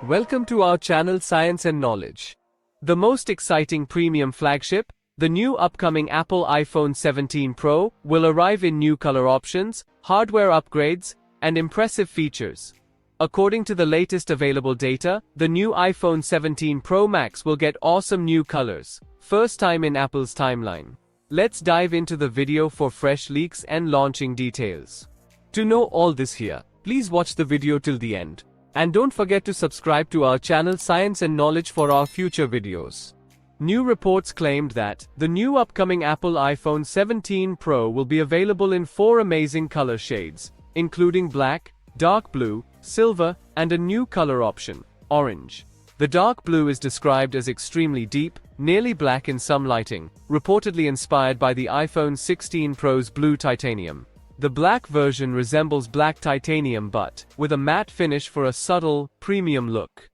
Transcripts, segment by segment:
Welcome to our channel Science and Knowledge. The most exciting premium flagship, the new upcoming Apple iPhone 17 Pro, will arrive in new color options, hardware upgrades, and impressive features. According to the latest available data, the new iPhone 17 Pro Max will get awesome new colors, first time in Apple's timeline. Let's dive into the video for fresh leaks and launching details. To know all this here, please watch the video till the end. And don't forget to subscribe to our channel Science and Knowledge for our future videos. New reports claimed that the new upcoming Apple iPhone 17 Pro will be available in 4 amazing color shades, including black, dark blue, silver, and a new color option, orange. The dark blue is described as extremely deep, nearly black in some lighting, reportedly inspired by the iPhone 16 Pro's blue titanium. The black version resembles black titanium but with a matte finish for a subtle, premium look.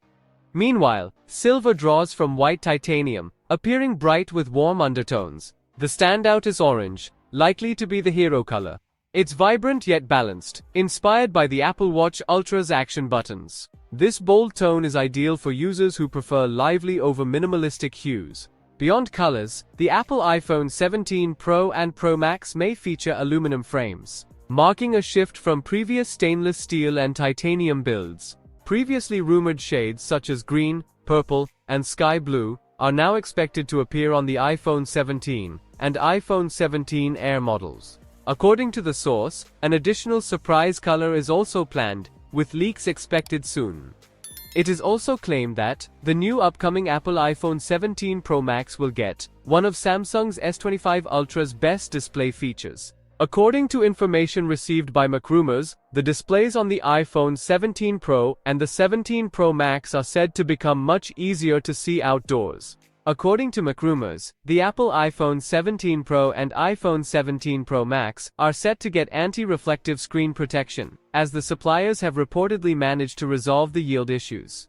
Meanwhile, silver draws from white titanium, appearing bright with warm undertones. The standout is orange, likely to be the hero color. It's vibrant yet balanced, inspired by the Apple Watch Ultra's action buttons. This bold tone is ideal for users who prefer lively over minimalistic hues. Beyond colors, the Apple iPhone 17 Pro and Pro Max may feature aluminum frames, marking a shift from previous stainless steel and titanium builds. Previously rumored shades such as green, purple, and sky blue are now expected to appear on the iPhone 17 and iPhone 17 Air models. According to the source, an additional surprise color is also planned, with leaks expected soon. It is also claimed that the new upcoming Apple iPhone 17 Pro Max will get one of Samsung's S25 Ultra's best display features. According to information received by MacRumors, the displays on the iPhone 17 Pro and the 17 Pro Max are said to become much easier to see outdoors. According to MacRumors, the Apple iPhone 17 Pro and iPhone 17 Pro Max are set to get anti-reflective screen protection, as the suppliers have reportedly managed to resolve the yield issues.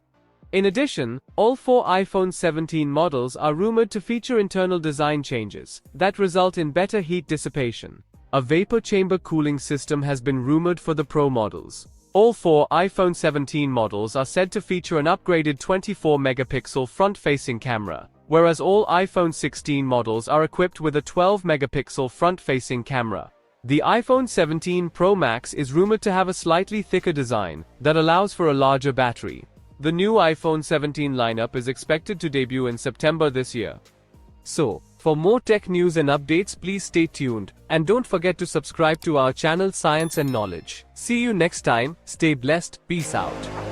In addition, all 4 iPhone 17 models are rumored to feature internal design changes that result in better heat dissipation. A vapor chamber cooling system has been rumored for the Pro models. All 4 iPhone 17 models are said to feature an upgraded 24-megapixel front-facing camera, whereas all iPhone 16 models are equipped with a 12-megapixel front-facing camera. The iPhone 17 Pro Max is rumored to have a slightly thicker design that allows for a larger battery. The new iPhone 17 lineup is expected to debut in September this year. So, for more tech news and updates, please stay tuned, and don't forget to subscribe to our channel Science and Knowledge. See you next time, stay blessed, peace out.